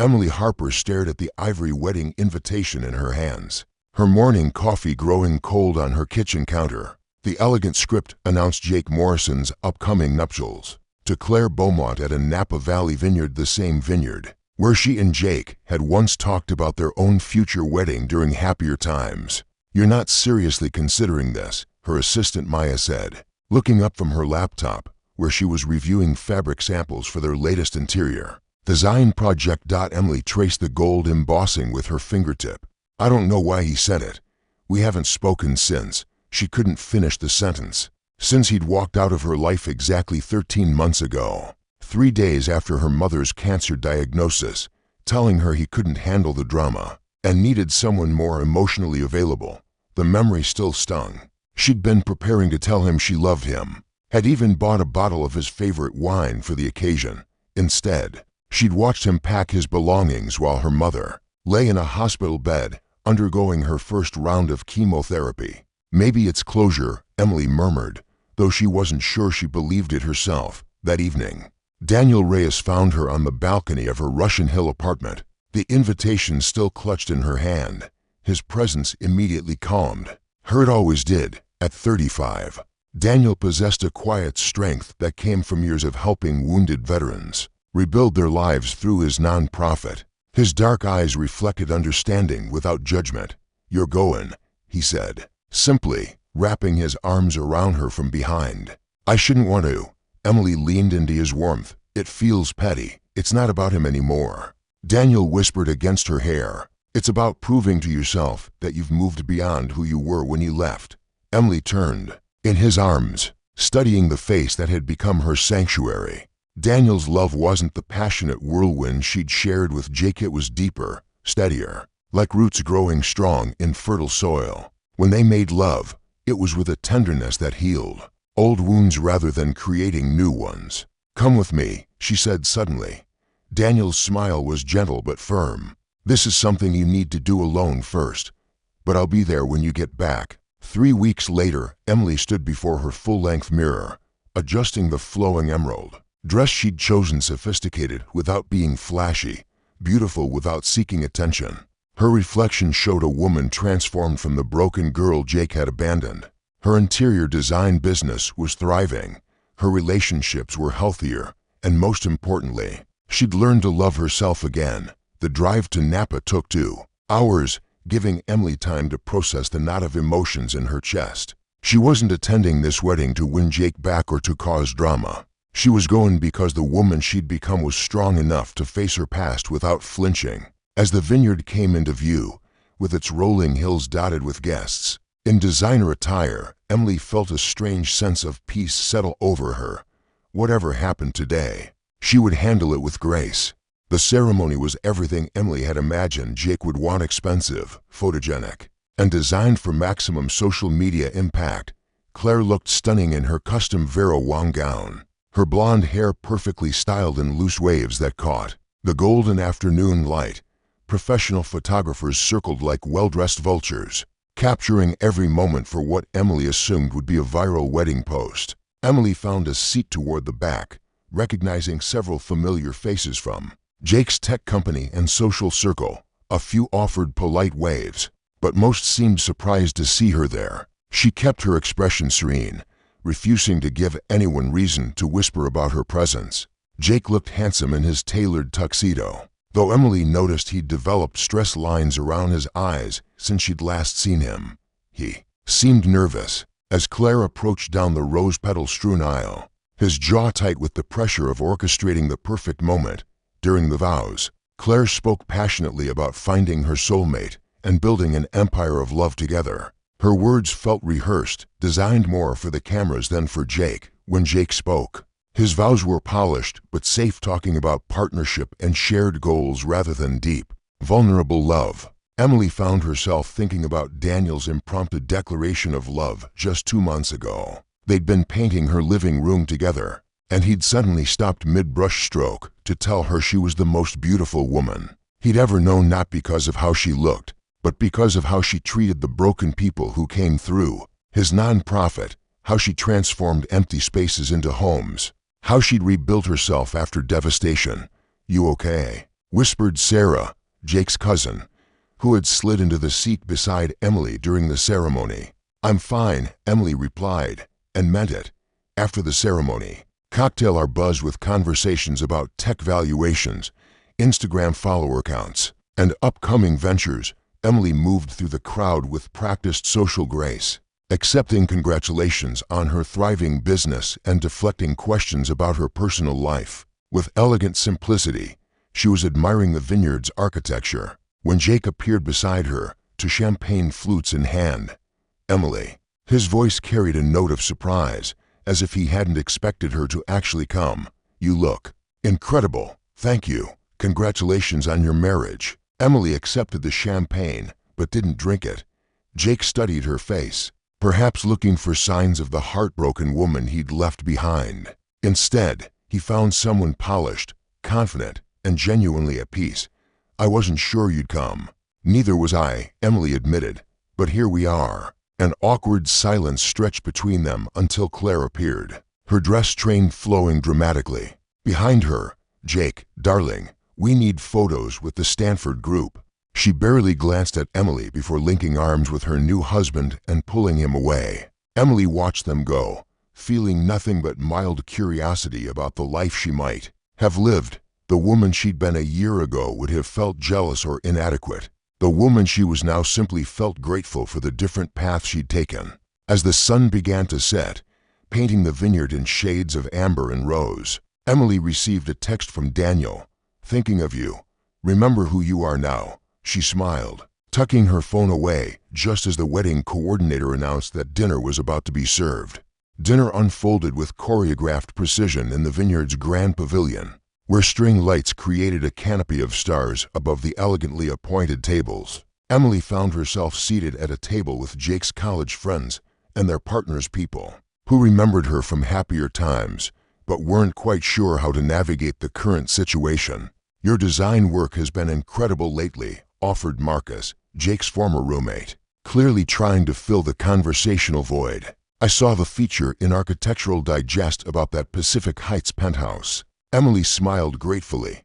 Emily Harper stared at the ivory wedding invitation in her hands, her morning coffee growing cold on her kitchen counter. The elegant script announced Jake Morrison's upcoming nuptials to Claire Beaumont at a Napa Valley vineyard, the same vineyard where she and Jake had once talked about their own future wedding during happier times. "You're not seriously considering this," her assistant Maya said, looking up from her laptop, where she was reviewing fabric samples for their latest interior design project. Emily traced the gold embossing with her fingertip. "I don't know why he said it. We haven't spoken since." She couldn't finish the sentence. Since he'd walked out of her life exactly 13 months ago, 3 days after her mother's cancer diagnosis, telling her he couldn't handle the drama and needed someone more emotionally available. The memory still stung. She'd been preparing to tell him she loved him, had even bought a bottle of his favorite wine for the occasion. Instead, she'd watched him pack his belongings while her mother lay in a hospital bed, undergoing her first round of chemotherapy. "Maybe it's closure," Emily murmured, though she wasn't sure she believed it herself. That evening, Daniel Reyes found her on the balcony of her Russian Hill apartment, the invitation still clutched in her hand. His presence immediately calmed her. It always did. At 35, Daniel possessed a quiet strength that came from years of helping wounded veterans rebuild their lives through his nonprofit. His dark eyes reflected understanding without judgment. "You're going," he said, simply, wrapping his arms around her from behind. "I shouldn't want to." Emily leaned into his warmth. "It feels petty. It's not about him anymore." Daniel whispered against her hair. "It's about proving to yourself that you've moved beyond who you were when you left." Emily turned in his arms, studying the face that had become her sanctuary. Daniel's love wasn't the passionate whirlwind she'd shared with Jake. It was deeper, steadier, like roots growing strong in fertile soil. When they made love, it was with a tenderness that healed old wounds rather than creating new ones. "Come with me," she said suddenly. Daniel's smile was gentle but firm. "This is something you need to do alone first, but I'll be there when you get back." 3 weeks later, Emily stood before her full-length mirror, adjusting the flowing emerald dress she'd chosen, sophisticated without being flashy, beautiful without seeking attention. Her reflection showed a woman transformed from the broken girl Jake had abandoned. Her interior design business was thriving, her relationships were healthier, and most importantly, she'd learned to love herself again. The drive to Napa took 2 hours, giving Emily time to process the knot of emotions in her chest. She wasn't attending this wedding to win Jake back or to cause drama. She was going because the woman she'd become was strong enough to face her past without flinching. As the vineyard came into view, with its rolling hills dotted with guests in designer attire, Emily felt a strange sense of peace settle over her. Whatever happened today, she would handle it with grace. The ceremony was everything Emily had imagined Jake would want: expensive, photogenic, and designed for maximum social media impact. Claire looked stunning in her custom Vera Wang gown, her blonde hair perfectly styled in loose waves that caught the golden afternoon light. Professional photographers circled like well-dressed vultures, capturing every moment for what Emily assumed would be a viral wedding post. Emily found a seat toward the back, recognizing several familiar faces from Jake's tech company and social circle. A few offered polite waves, but most seemed surprised to see her there. She kept her expression serene, refusing to give anyone reason to whisper about her presence. Jake looked handsome in his tailored tuxedo, though Emily noticed he'd developed stress lines around his eyes since she'd last seen him. He seemed nervous as Claire approached down the rose-petal-strewn aisle, his jaw tight with the pressure of orchestrating the perfect moment. During the vows, Claire spoke passionately about finding her soulmate and building an empire of love together. Her words felt rehearsed, designed more for the cameras than for Jake. When Jake spoke, his vows were polished but safe, talking about partnership and shared goals rather than deep, vulnerable love. Emily found herself thinking about Daniel's impromptu declaration of love just 2 months ago. They'd been painting her living room together, and he'd suddenly stopped mid-brushstroke to tell her she was the most beautiful woman he'd ever known, not because of how she looked, but because of how she treated the broken people who came through his nonprofit, how she transformed empty spaces into homes, how she'd rebuilt herself after devastation. "You okay?" whispered Sarah, Jake's cousin, who had slid into the seat beside Emily during the ceremony. "I'm fine," Emily replied, and meant it. After the ceremony, cocktail are buzzed with conversations about tech valuations, Instagram follower counts, and upcoming ventures. Emily moved through the crowd with practiced social grace, accepting congratulations on her thriving business and deflecting questions about her personal life. With elegant simplicity, she was admiring the vineyard's architecture when Jake appeared beside her, to champagne flutes in hand. "Emily." His voice carried a note of surprise, as if he hadn't expected her to actually come. "You look incredible." "Thank you. Congratulations on your marriage." Emily accepted the champagne, but didn't drink it. Jake studied her face, perhaps looking for signs of the heartbroken woman he'd left behind. Instead, he found someone polished, confident, and genuinely at peace. "I wasn't sure you'd come." "Neither was I," Emily admitted, "but here we are." An awkward silence stretched between them until Claire appeared, her dress train flowing dramatically. Behind her, "Jake, darling, we need photos with the Stanford group." She barely glanced at Emily before linking arms with her new husband and pulling him away. Emily watched them go, feeling nothing but mild curiosity about the life she might have lived. The woman she'd been a year ago would have felt jealous or inadequate. The woman she was now simply felt grateful for the different path she'd taken. As the sun began to set, painting the vineyard in shades of amber and rose, Emily received a text from Daniel. "Thinking of you. Remember who you are now." She smiled, tucking her phone away just as the wedding coordinator announced that dinner was about to be served. Dinner unfolded with choreographed precision in the vineyard's grand pavilion, where string lights created a canopy of stars above the elegantly appointed tables. Emily found herself seated at a table with Jake's college friends and their partner's people, who remembered her from happier times, but weren't quite sure how to navigate the current situation. "Your design work has been incredible lately," offered Marcus, Jake's former roommate, clearly trying to fill the conversational void. "I saw the feature in Architectural Digest about that Pacific Heights penthouse." Emily smiled gratefully.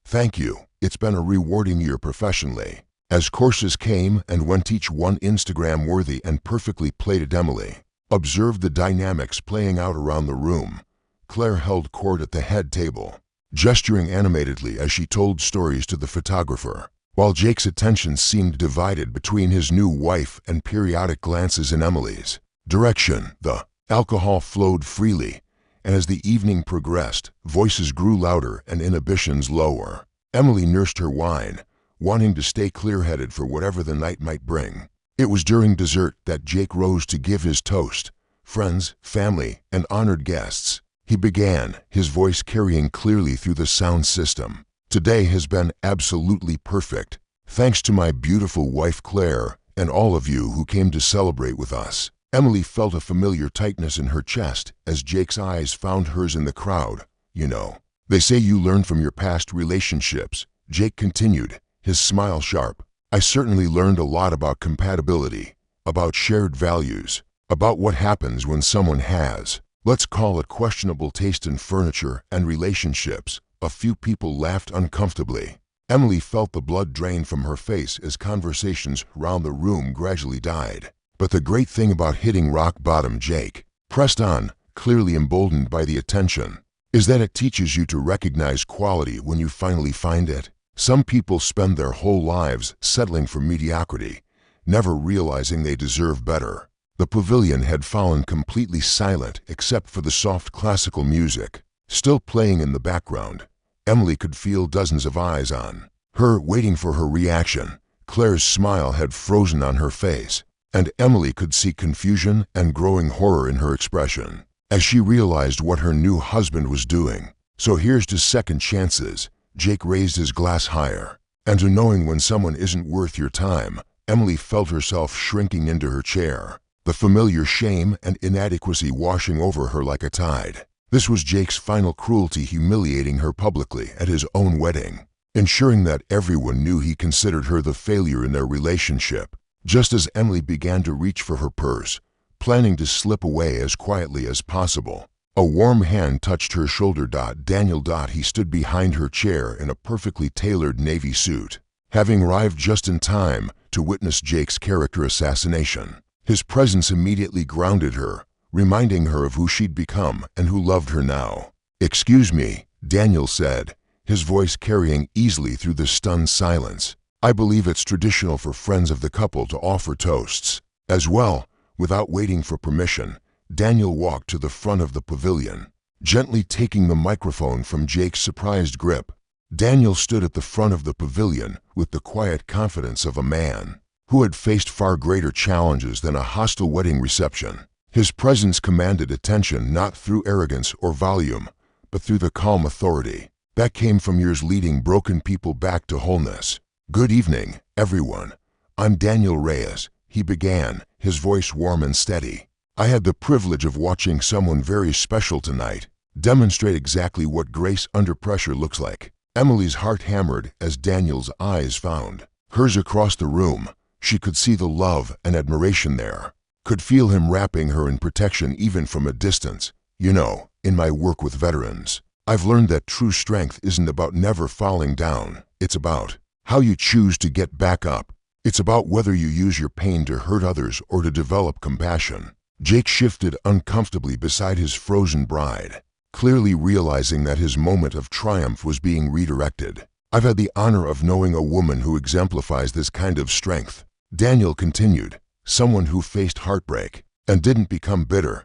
"Thank you. It's been a rewarding year professionally." As courses came and went, each one Instagram-worthy and perfectly plated, Emily observed the dynamics playing out around the room. Claire held court at the head table, gesturing animatedly as she told stories to the photographer, while Jake's attention seemed divided between his new wife and periodic glances in Emily's direction. The alcohol flowed freely, and as the evening progressed, voices grew louder and inhibitions lower. Emily nursed her wine, wanting to stay clear-headed for whatever the night might bring. It was during dessert that Jake rose to give his toast. "Friends, family, and honored guests," he began, his voice carrying clearly through the sound system. "Today has been absolutely perfect, thanks to my beautiful wife Claire and all of you who came to celebrate with us." Emily felt a familiar tightness in her chest as Jake's eyes found hers in the crowd. "You know, they say you learn from your past relationships," Jake continued, his smile sharp. "I certainly learned a lot about compatibility, about shared values, about what happens when someone has, let's call it, questionable taste in furniture and relationships." A few people laughed uncomfortably. Emily felt the blood drain from her face as conversations around the room gradually died. "But the great thing about hitting rock bottom," Jake pressed on, clearly emboldened by the attention, "is that it teaches you to recognize quality when you finally find it. Some people spend their whole lives settling for mediocrity, never realizing they deserve better." The pavilion had fallen completely silent except for the soft classical music, still playing in the background. Emily could feel dozens of eyes on her, waiting for her reaction. Claire's smile had frozen on her face, and Emily could see confusion and growing horror in her expression as she realized what her new husband was doing. "So here's to second chances." Jake raised his glass higher. "And to knowing when someone isn't worth your time." Emily felt herself shrinking into her chair, the familiar shame and inadequacy washing over her like a tide. This was Jake's final cruelty, humiliating her publicly at his own wedding, ensuring that everyone knew he considered her the failure in their relationship. Just as Emily began to reach for her purse, planning to slip away as quietly as possible, A warm hand touched her shoulder. Daniel. He stood behind her chair in a perfectly tailored navy suit, having arrived just in time to witness Jake's character assassination. His presence immediately grounded her, reminding her of who she'd become and who loved her now. "Excuse me," Daniel said, his voice carrying easily through the stunned silence. "I believe it's traditional for friends of the couple to offer toasts." As well, without waiting for permission, Daniel walked to the front of the pavilion, gently taking the microphone from Jake's surprised grip. Daniel stood at the front of the pavilion with the quiet confidence of a man who had faced far greater challenges than a hostile wedding reception. His presence commanded attention not through arrogance or volume, but through the calm authority that came from years leading broken people back to wholeness. "Good evening, everyone. I'm Daniel Reyes," he began, his voice warm and steady. "I had the privilege of watching someone very special tonight demonstrate exactly what grace under pressure looks like." Emily's heart hammered as Daniel's eyes found hers across the room. She could see the love and admiration there, could feel him wrapping her in protection even from a distance. "You know, in my work with veterans, I've learned that true strength isn't about never falling down. It's about how you choose to get back up. It's about whether you use your pain to hurt others or to develop compassion." Jake shifted uncomfortably beside his frozen bride, clearly realizing that his moment of triumph was being redirected. "I've had the honor of knowing a woman who exemplifies this kind of strength," Daniel continued. "Someone who faced heartbreak and didn't become bitter,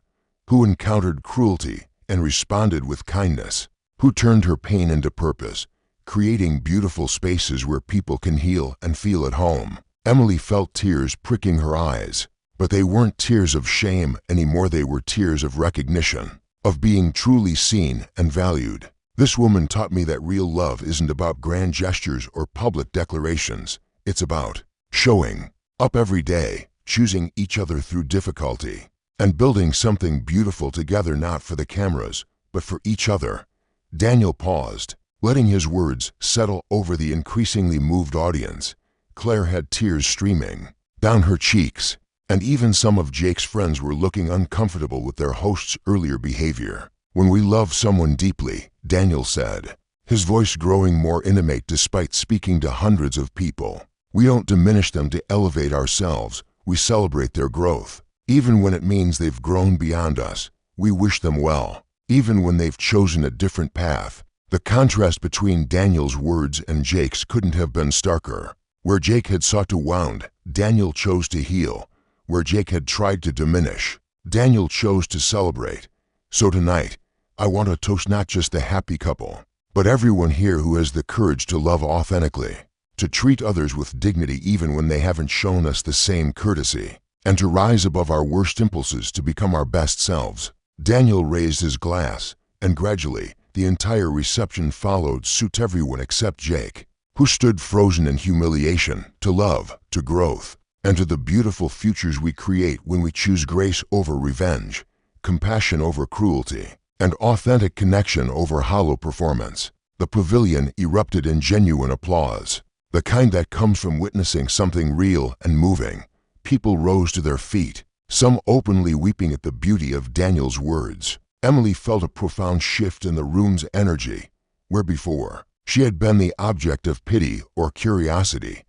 who encountered cruelty and responded with kindness, who turned her pain into purpose, creating beautiful spaces where people can heal and feel at home." Emily felt tears pricking her eyes, but they weren't tears of shame anymore. They were tears of recognition, of being truly seen and valued. "This woman taught me that real love isn't about grand gestures or public declarations. It's about showing up every day, choosing each other through difficulty, and building something beautiful together, not for the cameras, but for each other." Daniel paused, letting his words settle over the increasingly moved audience. Claire had tears streaming down her cheeks, and even some of Jake's friends were looking uncomfortable with their host's earlier behavior. "When we love someone deeply," Daniel said, his voice growing more intimate despite speaking to hundreds of people, "we don't diminish them to elevate ourselves. We celebrate their growth. Even when it means they've grown beyond us, we wish them well, even when they've chosen a different path." The contrast between Daniel's words and Jake's couldn't have been starker. Where Jake had sought to wound, Daniel chose to heal. Where Jake had tried to diminish, Daniel chose to celebrate. So tonight, I want to toast not just the happy couple, but everyone here who has the courage to love authentically, to treat others with dignity even when they haven't shown us the same courtesy, and to rise above our worst impulses to become our best selves. Daniel raised his glass, and gradually, the entire reception followed suit. Everyone except Jake, who stood frozen in humiliation. "To love, to growth, and to the beautiful futures we create when we choose grace over revenge, compassion over cruelty, and authentic connection over hollow performance." The pavilion erupted in genuine applause, the kind that comes from witnessing something real and moving. People rose to their feet, some openly weeping at the beauty of Daniel's words. Emily felt a profound shift in the room's energy. Where before, she had been the object of pity or curiosity,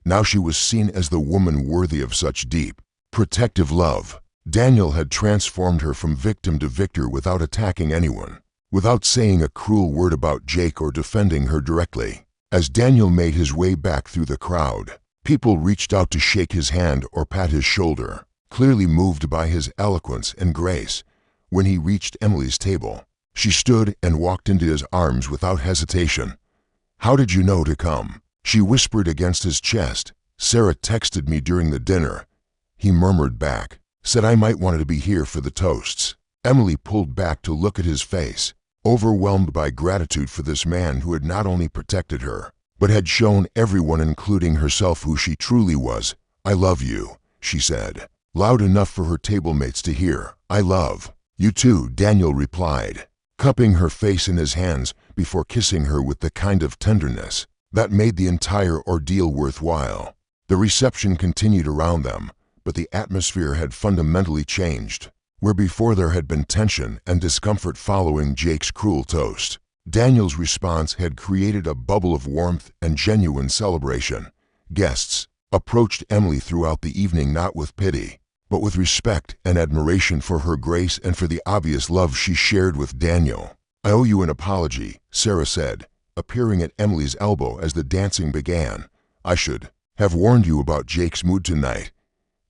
now she was seen as the woman worthy of such deep, protective love. Daniel had transformed her from victim to victor without attacking anyone, without saying a cruel word about Jake or defending her directly. As Daniel made his way back through the crowd, people reached out to shake his hand or pat his shoulder, clearly moved by his eloquence and grace. When he reached Emily's table, she stood and walked into his arms without hesitation. "How did you know to come?" she whispered against his chest. "Sarah texted me during the dinner," he murmured back. "Said I might want to be here for the toasts." Emily pulled back to look at his face, overwhelmed by gratitude for this man who had not only protected her, but had shown everyone, including herself, who she truly was. "I love you," she said, loud enough for her tablemates to hear. "I love you too," Daniel replied, cupping her face in his hands before kissing her with the kind of tenderness that made the entire ordeal worthwhile. The reception continued around them, but the atmosphere had fundamentally changed. where before there had been tension and discomfort following Jake's cruel toast. Daniel's response had created a bubble of warmth and genuine celebration. Guests approached Emily throughout the evening not with pity, but with respect and admiration for her grace and for the obvious love she shared with Daniel. "I owe you an apology," Sarah said, appearing at Emily's elbow as the dancing began. "I should have warned you about Jake's mood tonight.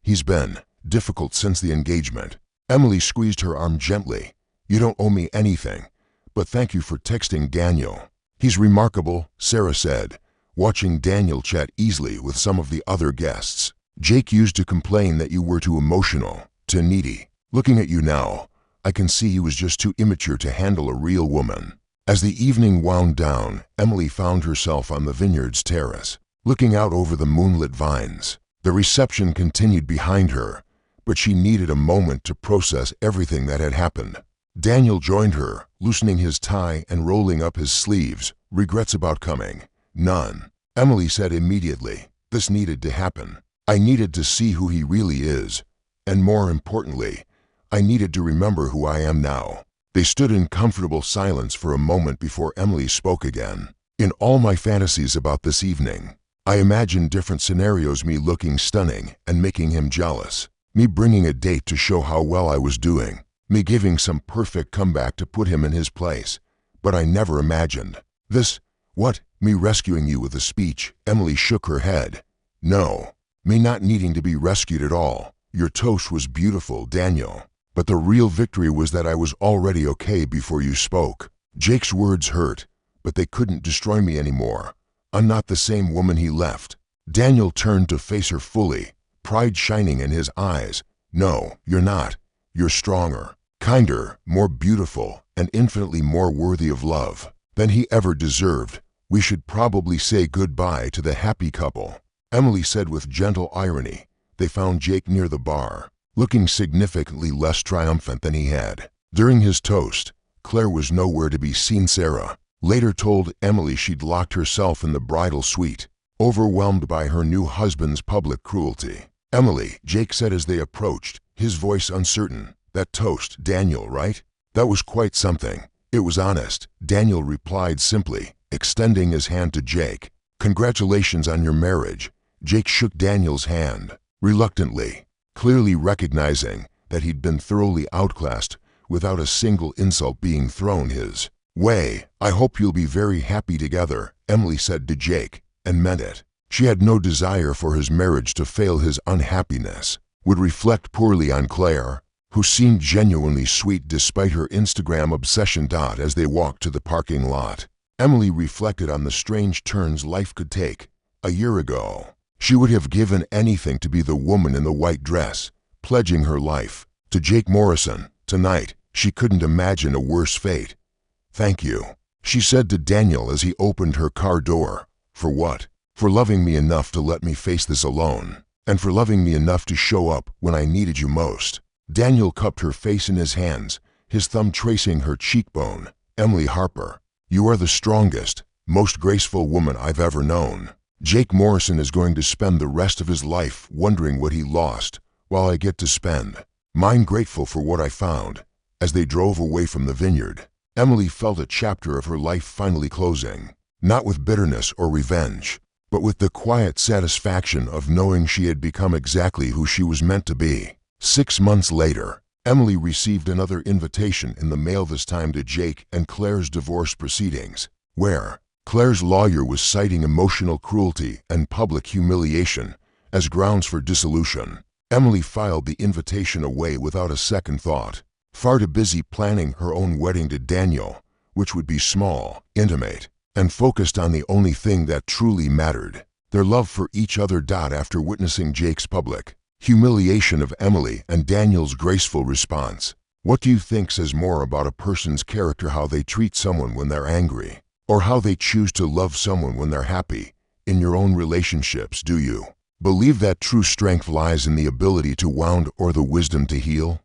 He's been difficult since the engagement." Emily squeezed her arm gently. "You don't owe me anything, but thank you for texting Daniel." "He's remarkable," Sarah said, watching Daniel chat easily with some of the other guests. "Jake used to complain that you were too emotional, too needy. Looking at you now, I can see he was just too immature to handle a real woman." As the evening wound down, Emily found herself on the vineyard's terrace, looking out over the moonlit vines. The reception continued behind her, but she needed a moment to process everything that had happened. Daniel joined her, loosening his tie and rolling up his sleeves. "Regrets about coming?" "None," Emily said immediately. "This needed to happen. I needed to see who he really is, and more importantly, I needed to remember who I am now." They stood in comfortable silence for a moment before Emily spoke again. "In all my fantasies about this evening, I imagined different scenarios, me looking stunning and making him jealous, me bringing a date to show how well I was doing, me giving some perfect comeback to put him in his place. But I never imagined this. What? Me rescuing you with a speech?" Emily shook her head. "No, me not needing to be rescued at all. Your toast was beautiful, Daniel. But the real victory was that I was already okay before you spoke. Jake's words hurt, but they couldn't destroy me anymore. I'm not the same woman he left." Daniel turned to face her fully, pride shining in his eyes. "No, you're not. You're stronger, kinder, more beautiful, and infinitely more worthy of love than he ever deserved. We should probably say goodbye to the happy couple," Emily said with gentle irony. They found Jake near the bar, looking significantly less triumphant than he had. During his toast, Claire was nowhere to be seen. Sarah later told Emily she'd locked herself in the bridal suite, overwhelmed by her new husband's public cruelty. "Emily," Jake said as they approached, his voice uncertain, "that toast, Daniel, right? That was quite something." "It was honest," Daniel replied simply, extending his hand to Jake. "Congratulations on your marriage." Jake shook Daniel's hand, reluctantly, clearly recognizing that he'd been thoroughly outclassed without a single insult being thrown his way. "I hope you'll be very happy together," Emily said to Jake, and meant it. She had no desire for his marriage to fail. His unhappiness would reflect poorly on Claire, who seemed genuinely sweet despite her Instagram obsession. As they walked to the parking lot, Emily reflected on the strange turns life could take. A year ago, she would have given anything to be the woman in the white dress, pledging her life to Jake Morrison. Tonight, she couldn't imagine a worse fate. "Thank you," she said to Daniel as he opened her car door. "For what?" "For loving me enough to let me face this alone, and for loving me enough to show up when I needed you most." Daniel cupped her face in his hands, his thumb tracing her cheekbone. "Emily Harper, you are the strongest, most graceful woman I've ever known. Jake Morrison is going to spend the rest of his life wondering what he lost, while I get to spend mine grateful for what I found." As they drove away from the vineyard, Emily felt a chapter of her life finally closing, not with bitterness or revenge, but with the quiet satisfaction of knowing she had become exactly who she was meant to be. 6 months later, Emily received another invitation in the mail, this time to Jake and Claire's divorce proceedings, where Claire's lawyer was citing emotional cruelty and public humiliation as grounds for dissolution. Emily filed the invitation away without a second thought, far too busy planning her own wedding to Daniel, which would be small, intimate, and focused on the only thing that truly mattered, their love for each other. After witnessing Jake's public humiliation of Emily and Daniel's graceful response, what do you think says more about a person's character? How they treat someone when they're angry, or how they choose to love someone when they're happy? In your own relationships, do you believe that true strength lies in the ability to wound or the wisdom to heal?